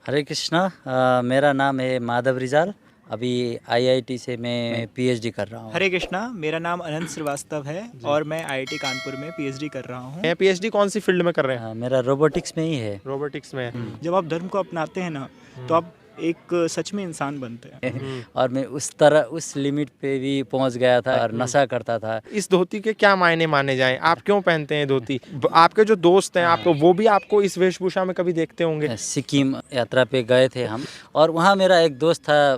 हरे कृष्णा। मेरा नाम है माधव रिजाल। अभी आईआईटी से मैं पीएचडी कर रहा हूँ। हरे कृष्णा, मेरा नाम अनंत श्रीवास्तव है और मैं आईआईटी कानपुर में पीएचडी कर रहा हूँ। पीएचडी कौन सी फील्ड में कर रहे हैं? मेरा रोबोटिक्स में ही है। रोबोटिक्स में। जब आप धर्म को अपनाते हैं ना, तो आप एक सच में इंसान बनते हैं। और मैं उस लिमिट पे भी पहुंच गया था और नशा करता था। इस धोती के क्या मायने माने जाएं? आप क्यों पहनते हैं धोती? आपके जो दोस्त हैं आपको, वो भी आपको इस वेशभूषा में कभी देखते होंगे। सिक्किम यात्रा पे गए थे हम, और वहाँ मेरा एक दोस्त था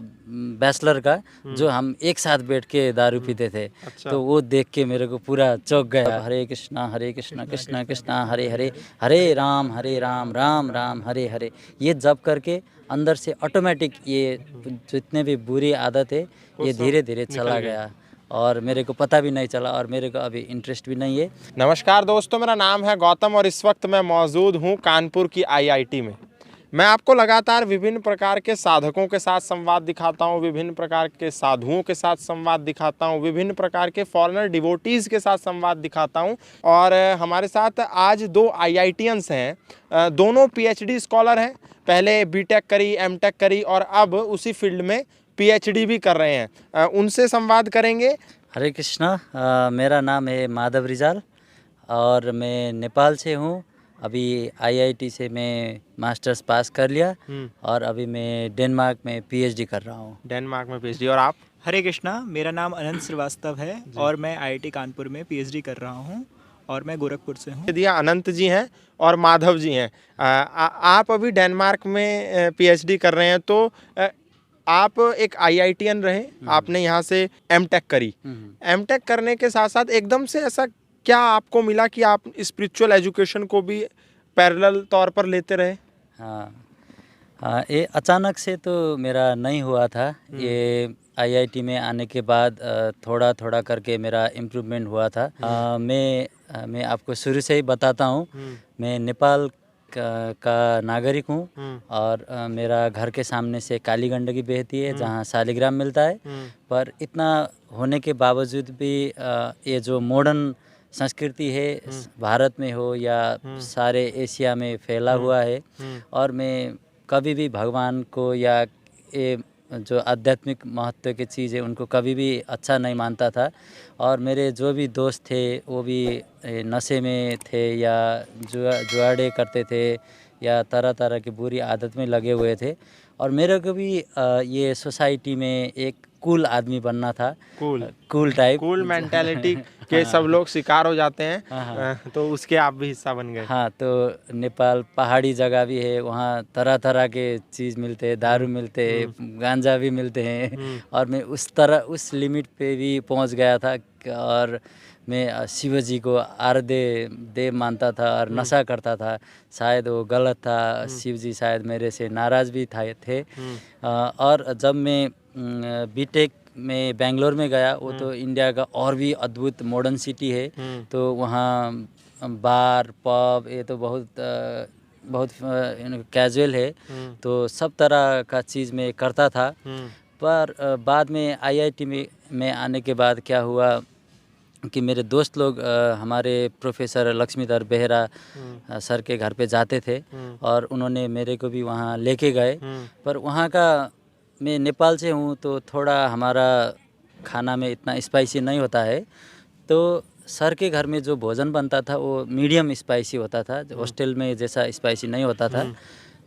बैचलर का, जो हम एक साथ बैठ के दारू पीते थे। अच्छा। तो वो देख के मेरे को पूरा चौंक गया। हरे कृष्णा कृष्णा कृष्णा हरे हरे, हरे राम राम राम हरे हरे। ये जप करके अंदर से ऑटोमेटिक ये जितने भी बुरी आदत है ये धीरे धीरे चला गया, और मेरे को पता भी नहीं चला, और मेरे को अभी इंटरेस्ट भी नहीं है। नमस्कार दोस्तों, मेरा नाम है गौतम और इस वक्त मैं मौजूद हूँ कानपुर की आईआईटी में। मैं आपको लगातार विभिन्न प्रकार के साधकों के साथ संवाद दिखाता हूँ, विभिन्न प्रकार के साधुओं के साथ संवाद दिखाता हूँ, विभिन्न प्रकार के फॉरेनर डिवोटीज़ के साथ संवाद दिखाता हूँ। और हमारे साथ आज दो आईआईटियंस हैं। दोनों पीएचडी स्कॉलर हैं। पहले बीटेक करी, एमटेक करी और अब उसी फील्ड में पीएचडी भी कर रहे हैं। उनसे संवाद करेंगे। हरे कृष्णा। मेरा नाम है माधव रिजाल और मैं नेपाल से हूँ। अभी आईआईटी से मैं मास्टर्स पास कर लिया और अभी मैं डेनमार्क में पीएचडी कर रहा हूँ। डेनमार्क में पीएचडी। और आप? हरे कृष्णा, मेरा नाम अनंत श्रीवास्तव है और मैं आईआईटी कानपुर में पीएचडी कर रहा हूँ और मैं गोरखपुर से हूँ। दिया अनंत जी हैं और माधव जी हैं। आप अभी डेनमार्क में पीएचडी कर रहे हैं, तो आप एक आईआईटीएन रहे, आपने यहाँ से एमटेक करी। एमटेक करने के साथ साथ एकदम से ऐसा क्या आपको मिला कि आप स्पिरिचुअल एजुकेशन को भी पैरेलल तौर पर लेते रहे? हाँ, ये अचानक से तो मेरा नहीं हुआ था। ये आईआईटी में आने के बाद थोड़ा थोड़ा करके मेरा इम्प्रूवमेंट हुआ था। मैं आपको शुरू से ही बताता हूँ। मैं नेपाल का नागरिक हूँ और मेरा घर के सामने से काली गंडकी बहती है, जहाँ शालिग्राम मिलता है। पर इतना होने के बावजूद भी ये जो मॉडर्न संस्कृति है, भारत में हो या सारे एशिया में फैला हुआ है, और मैं कभी भी भगवान को या ये जो आध्यात्मिक महत्व की चीज़ है उनको कभी भी अच्छा नहीं मानता था। और मेरे जो भी दोस्त थे वो भी नशे में थे या जुआड़े करते थे या तरह तरह की बुरी आदत में लगे हुए थे। और मेरे को भी ये सोसाइटी में एक कूल आदमी बनना था। कूल टाइप, कूल मेंटालिटी के सब लोग शिकार हो जाते हैं। तो उसके आप भी हिस्सा बन गए। हाँ, तो नेपाल पहाड़ी जगह भी है, वहाँ तरह तरह के चीज़ मिलते हैं, दारू मिलते हैं, गांजा भी मिलते हैं। और मैं उस लिमिट पे भी पहुँच गया था और मैं शिव जी को आराध्य देव मानता था और नशा करता था। शायद वो गलत था, शिव जी शायद मेरे से नाराज़ भी थे। और जब मैं बीटेक में बेंगलोर में गया, वो तो इंडिया का और भी अद्भुत मॉडर्न सिटी है। तो वहाँ बार पब ये तो बहुत कैजुअल है। तो सब तरह का चीज़ मैं करता था। पर बाद में आईआईटी में आने के बाद क्या हुआ कि मेरे दोस्त लोग हमारे प्रोफेसर लक्ष्मीधर बेहरा सर के घर पे जाते थे और उन्होंने मेरे को भी वहाँ लेके गए। पर वहाँ का, मैं नेपाल से हूँ तो थोड़ा हमारा खाना में इतना स्पाइसी नहीं होता है। तो सर के घर में जो भोजन बनता था वो मीडियम स्पाइसी होता था, हॉस्टल में जैसा स्पाइसी नहीं होता था।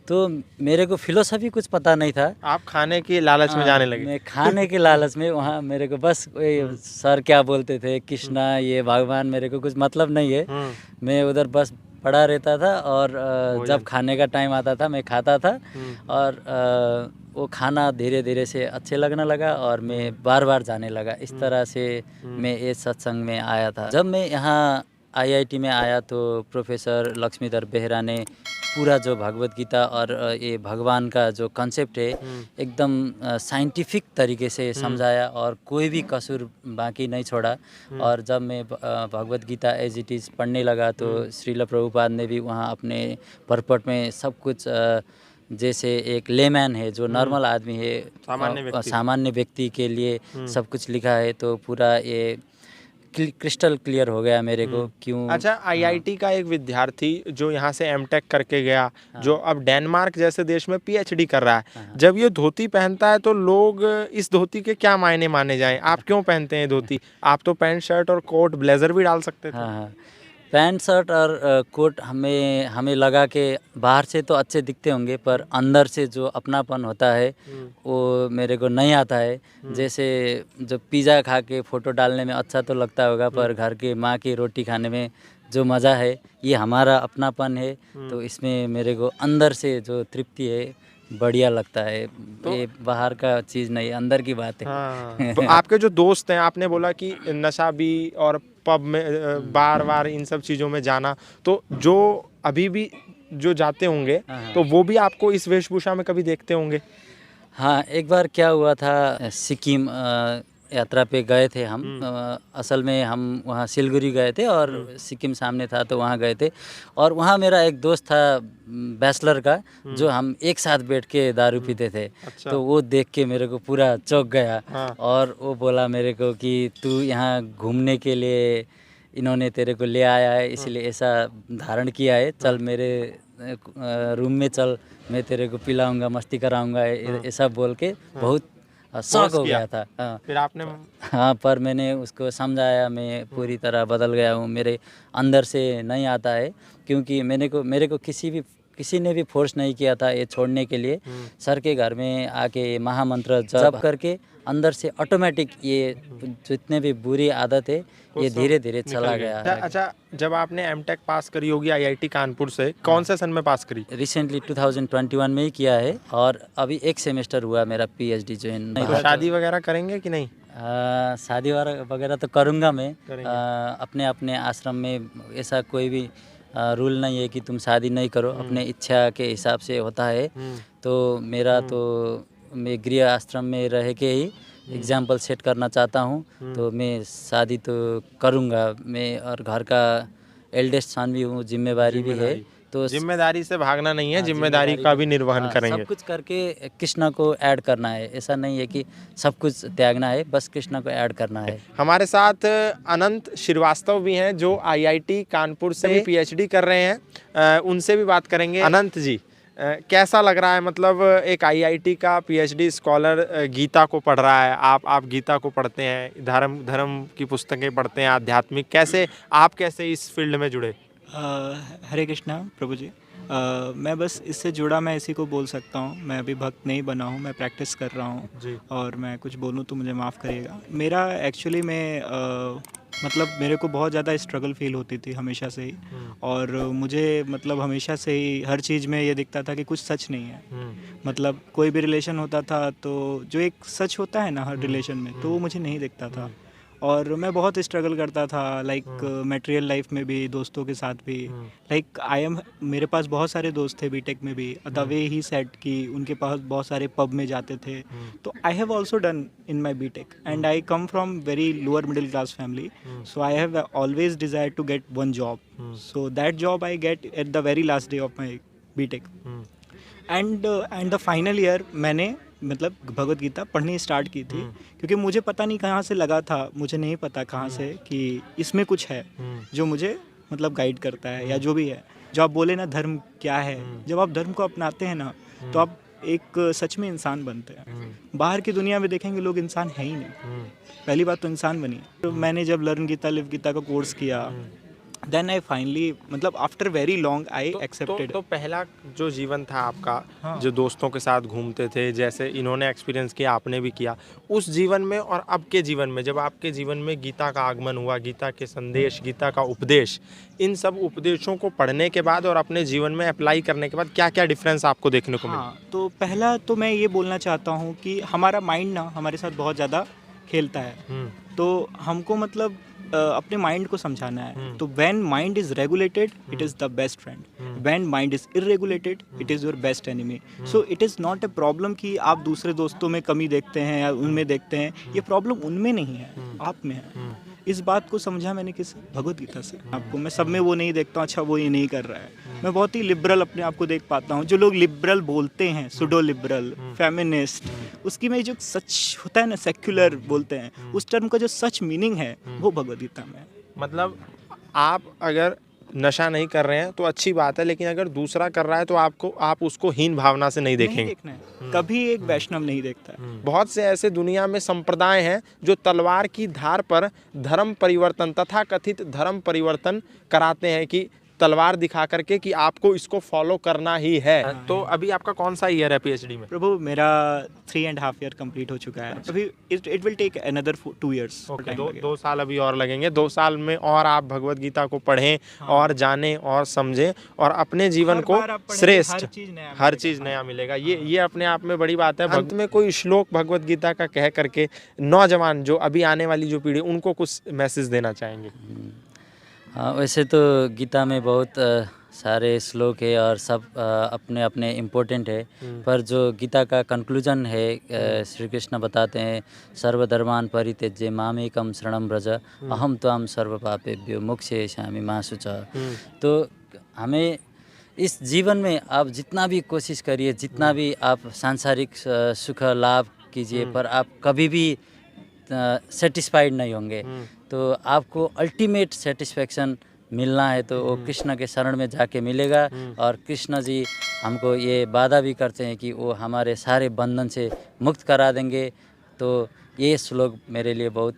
तो मेरे को फिलोसफी कुछ पता नहीं था। आप खाने की लालच में जाने लगे? मैं खाने के लालच में वहाँ मेरे को बस सर क्या बोलते थे, कृष्णा ये भगवान, मेरे को कुछ मतलब नहीं है। मैं उधर बस पड़ा रहता था और जब खाने का टाइम आता था मैं खाता था। और वो खाना धीरे धीरे से अच्छे लगने लगा और मैं बार बार जाने लगा। इस तरह से मैं ये सत्संग में आया था। जब मैं यहाँ आईआईटी में आया तो प्रोफेसर लक्ष्मीधर बेहरा ने पूरा जो भगवत गीता और ये भगवान का जो कॉन्सेप्ट है एकदम साइंटिफिक तरीके से समझाया और कोई भी कसूर बाकी नहीं छोड़ा। और जब मैं Bhagavad Gita as it is पढ़ने लगा तो श्रील प्रभुपाद ने भी वहाँ अपने परपट में सब कुछ जैसे एक लेमैन है जो नॉर्मल आदमी है, सामान्य व्यक्ति के लिए सब कुछ लिखा है। तो पूरा ये क्रिस्टल क्लियर हो गया मेरे को क्यों। अच्छा, आईआईटी का एक विद्यार्थी जो यहाँ से एमटेक करके गया, जो अब डेनमार्क जैसे देश में पीएचडी कर रहा है, जब ये धोती पहनता है तो लोग इस धोती के क्या मायने माने जाएं? आप क्यों पहनते हैं धोती? आप तो पैंट शर्ट और कोट ब्लेजर भी डाल सकते थे। हाँ, पैंट शर्ट और कोट हमें लगा कि बाहर से तो अच्छे दिखते होंगे, पर अंदर से जो अपनापन होता है वो मेरे को नहीं आता है। जैसे जो पिज़्ज़ा खा के फ़ोटो डालने में अच्छा तो लगता होगा, पर घर के माँ की रोटी खाने में जो मज़ा है, ये हमारा अपनापन है। तो इसमें मेरे को अंदर से जो तृप्ति है बढ़िया लगता है। ये बाहर का चीज़ नहीं, अंदर की बात है। हाँ। तो आपके जो दोस्त हैं, आपने बोला कि नशा भी और पब में बार बार इन सब चीज़ों में जाना, तो जो अभी भी जो जाते होंगे तो वो भी आपको इस वेशभूषा में कभी देखते होंगे। हाँ, एक बार क्या हुआ था, सिक्किम यात्रा पे गए थे हम। असल में हम वहाँ सिलगुड़ी गए थे और सिक्किम सामने था, तो वहाँ गए थे। और वहाँ मेरा एक दोस्त था बैचलर का, जो हम एक साथ बैठ के दारू पीते थे। अच्छा। तो वो देख के मेरे को पूरा चौंक गया। हाँ। और वो बोला मेरे को कि तू यहाँ घूमने के लिए इन्होंने तेरे को ले आया है, इसलिए ऐसा धारण किया है। चल मेरे रूम में चल, मैं तेरे को पिलाऊंगा, मस्ती कराऊंगा, ऐसा बोल के बहुत शौक हो गया था। हाँ, फिर आपने हाँ, पर मैंने उसको समझाया, मैं पूरी तरह बदल गया हूँ, मेरे अंदर से नहीं आता है। क्योंकि मेरे को किसी ने भी फोर्स नहीं किया था ये छोड़ने के लिए। सर के घर में आके महामंत्र जप करके अंदर से ऑटोमेटिक ये जितने भी बुरी आदत है ये धीरे धीरे चला गया। अच्छा, जब आपने एमटेक पास करी होगी आईआईटी कानपुर से, कौन से सन में पास करी? रिसेंटली 2021 में ही किया है, और अभी एक सेमेस्टर हुआ मेरा पीएचडी ज्वाइन। तो शादी वगैरह करेंगे कि नहीं? शादी वगैरह तो करूँगा मैं। अपने अपने आश्रम में ऐसा कोई भी रूल नहीं है कि तुम शादी नहीं करो, अपने इच्छा के हिसाब से होता है। तो मेरा तो मैं गृह आश्रम में रह के ही एग्जाम्पल सेट करना चाहता हूँ। तो मैं शादी तो करूँगा मैं, और घर का एल्डेस्ट सन भी हूँ, जिम्मेदारी भी है। तो जिम्मेदारी से भागना नहीं है, जिम्मेदारी का भी निर्वहन करेंगे। सब कुछ करके कृष्णा को ऐड करना है, ऐसा नहीं है कि सब कुछ त्यागना है, बस कृष्णा को ऐड करना है। हमारे साथ अनंत श्रीवास्तव भी हैं, जो आईआईटी कानपुर से पीएचडी कर रहे हैं। उनसे भी बात करेंगे। अनंत जी, कैसा लग रहा है, मतलब एक आईआईटी का पीएचडी स्कॉलर गीता को पढ़ रहा है, आप गीता को पढ़ते हैं, धर्म की पुस्तकें पढ़ते हैं, आध्यात्मिक, आप कैसे इस फील्ड में जुड़े? हरे कृष्णा प्रभु जी। मैं बस इससे जुड़ा, मैं इसी को बोल सकता हूँ। मैं अभी भक्त नहीं बना हूँ, मैं प्रैक्टिस कर रहा हूँ, और मैं कुछ बोलूँ तो मुझे माफ़ करिएगा। मेरा एक्चुअली मतलब मेरे को बहुत ज़्यादा स्ट्रगल फील होती थी हमेशा से ही, और मुझे मतलब हमेशा से ही हर चीज़ में ये दिखता था कि कुछ सच नहीं है। मतलब कोई भी रिलेशन होता था तो जो एक सच होता है ना हर रिलेशन में, तो वो मुझे नहीं दिखता था। और मैं बहुत स्ट्रगल करता था, लाइक मटेरियल लाइफ में भी, दोस्तों के साथ भी। लाइक मेरे पास बहुत सारे दोस्त थे बीटेक में भी, द वे ही सेड कि उनके पास बहुत सारे पब में जाते थे। तो I have also done in my BTech, and I come from very lower middle class family, so I have always desire to get one job. So that job I get at the very last day of my BTech, and the final year मैंने मतलब भगवत गीता पढ़नी start की थी, क्योंकि मुझे पता नहीं कहाँ से लगा था, मुझे नहीं पता कहाँ से कि इसमें कुछ है जो मुझे मतलब गाइड करता है, या जो भी है। जो आप बोले ना धर्म क्या है, जब आप धर्म को अपनाते हैं ना, तो आप एक सच में इंसान बनते हैं। बाहर की दुनिया में देखेंगे लोग इंसान है ही नहीं, पहली बात तो इंसान बनिए। तो मैंने जब लर्न गीता लिव गीता का कोर्स किया, देन आई फाइनली, मतलब after very long I accepted. तो पहला जो जीवन था आपका, जो दोस्तों के साथ घूमते थे, जैसे इन्होंने एक्सपीरियंस किया, आपने भी किया, उस जीवन में और अब के जीवन में, जब आपके जीवन में गीता का आगमन हुआ, गीता के संदेश, गीता का उपदेश, इन सब उपदेशों को पढ़ने के बाद और अपने जीवन में अप्लाई करने के बाद क्या क्या डिफरेंस आपको देखने को मिला? तो पहला तो मैं ये बोलना चाहता हूँ कि हमारा माइंड ना हमारे साथ बहुत ज़्यादा खेलता है, तो हमको मतलब अपने माइंड को समझाना है। तो when mind is regulated, it is the best friend. When mind is irregulated, it is your best enemy. So it is not a problem कि आप दूसरे दोस्तों में कमी देखते हैं या उनमें देखते हैं, ये प्रॉब्लम उनमें नहीं है, आप में है। इस बात को समझा मैंने किस भगवत गीता से। आपको मैं सब में वो नहीं देखता हूँ अच्छा वो ये नहीं कर रहा है, मैं बहुत ही लिबरल अपने आप को देख पाता हूँ। जो लोग लिबरल बोलते हैं, सुडो लिबरल, फेमिनिस्ट, उसकी में जो सच होता है ना, सेक्युलर बोलते हैं, उस टर्म का जो सच मीनिंग है वो भगवत गीता में है। मतलब आप अगर नशा नहीं कर रहे हैं तो अच्छी बात है, लेकिन अगर दूसरा कर रहा है तो आप उसको हीन भावना से नहीं नहीं देखेंगे। देखना है, कभी एक वैष्णव नहीं देखता है। बहुत से ऐसे दुनिया में संप्रदाय हैं जो तलवार की धार पर धर्म परिवर्तन, तथा कथित धर्म परिवर्तन कराते हैं कि तलवार दिखा करके कि आपको इसको फॉलो करना ही है। तो अभी आपका कौन सा ईयर है पीएचडी में? प्रभु मेरा 3.5 ईयर कंप्लीट हो चुका है अभी। It will take another 2 years। दो साल अभी और लगेंगे। 2 साल में और आप भगवत गीता को पढ़ें और जानें और समझें और अपने जीवन को श्रेष्ठ, हर चीज़ नया मिलेगा। ये अपने आप में बड़ी बात है। अंत में कोई श्लोक भगवत गीता का कह करके नौजवान जो अभी आने वाली जो पीढ़ी उनको कुछ मैसेज देना चाहेंगे? हाँ, वैसे तो गीता में बहुत सारे श्लोक है और सब अपने अपने इम्पोर्टेंट है, पर जो गीता का कंक्लूजन है, श्री कृष्ण बताते हैं सर्वधर्मान परित्यज्य मामेकम शरणं व्रज अहम त्वां सर्व पापेभ्यो मोक्षयिष्यामि मा शुचः। तो हमें इस जीवन में आप जितना भी कोशिश करिए, जितना भी आप सांसारिक सुख लाभ कीजिए, पर आप कभी भी सेटिस्फाइड नहीं होंगे। तो आपको अल्टीमेट सेटिस्फेक्शन मिलना है तो वो कृष्ण के शरण में जाके मिलेगा। और कृष्ण जी हमको ये वादा भी करते हैं कि वो हमारे सारे बंधन से मुक्त करा देंगे। तो ये श्लोक मेरे लिए बहुत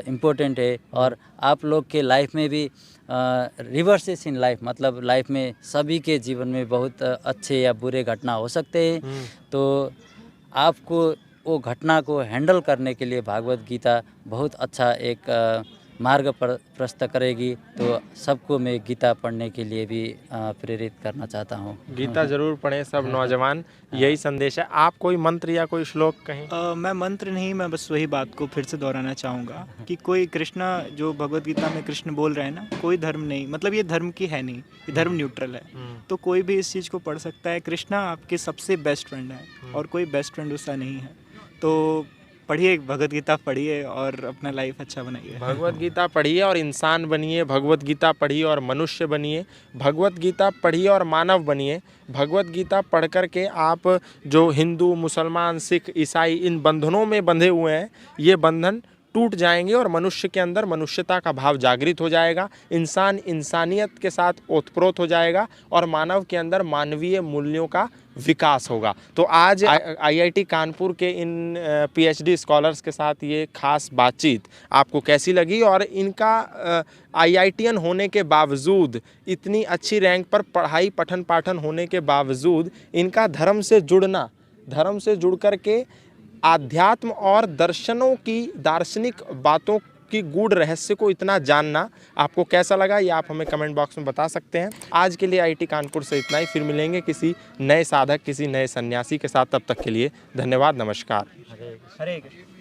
इम्पोर्टेंट है। और आप लोग के लाइफ में भी रिवर्सेस इन लाइफ, मतलब लाइफ में सभी के जीवन में बहुत अच्छे या बुरे घटना हो सकते हैं। तो आपको वो घटना को हैंडल करने के लिए भागवत गीता बहुत अच्छा एक मार्ग प्रशस्त करेगी। तो सबको मैं गीता पढ़ने के लिए भी प्रेरित करना चाहता हूँ। गीता जरूर पढ़ें सब नौजवान, यही संदेश है। आप कोई मंत्र या कोई श्लोक कहें? मैं मंत्र नहीं, मैं बस वही बात को फिर से दोहराना चाहूँगा कि कोई कृष्णा जो भगवत गीता में कृष्ण बोल रहे हैं ना, कोई धर्म नहीं, मतलब ये धर्म की है नहीं, ये धर्म न्यूट्रल है। तो कोई भी इस चीज़ को पढ़ सकता है। कृष्णा आपके सबसे बेस्ट फ्रेंड है और कोई बेस्ट फ्रेंड उसका नहीं है। तो पढ़िए, भगवत गीता पढ़िए और अपना लाइफ अच्छा बनाइए। भगवत गीता पढ़िए और इंसान बनिए। भगवत गीता पढ़िए और मनुष्य बनिए। भगवत गीता पढ़िए और मानव बनिए। भगवत गीता पढ़ कर के आप जो हिंदू, मुसलमान, सिख, ईसाई इन बंधनों में बंधे हुए हैं, ये बंधन टूट जाएंगे और मनुष्य के अंदर मनुष्यता का भाव जागृत हो जाएगा। इंसान इंसानियत के साथ ओतप्रोत हो जाएगा और मानव के अंदर मानवीय मूल्यों का विकास होगा। तो आज आईआईटी कानपुर के इन पीएचडी स्कॉलर्स के साथ ये खास बातचीत आपको कैसी लगी? और इनका आईआईटीएन होने के बावजूद, इतनी अच्छी रैंक पर पढ़ाई पठन पाठन होने के बावजूद, इनका धर्म से जुड़ना, धर्म से जुड़ कर के आध्यात्म और दर्शनों की, दार्शनिक बातों की गूढ़ रहस्य को इतना जानना आपको कैसा लगा, ये आप हमें कमेंट बॉक्स में बता सकते हैं। आज के लिए आईआईटी कानपुर से इतना ही। फिर मिलेंगे किसी नए साधक, किसी नए सन्यासी के साथ। तब तक के लिए धन्यवाद, नमस्कार। हरे कृष्ण।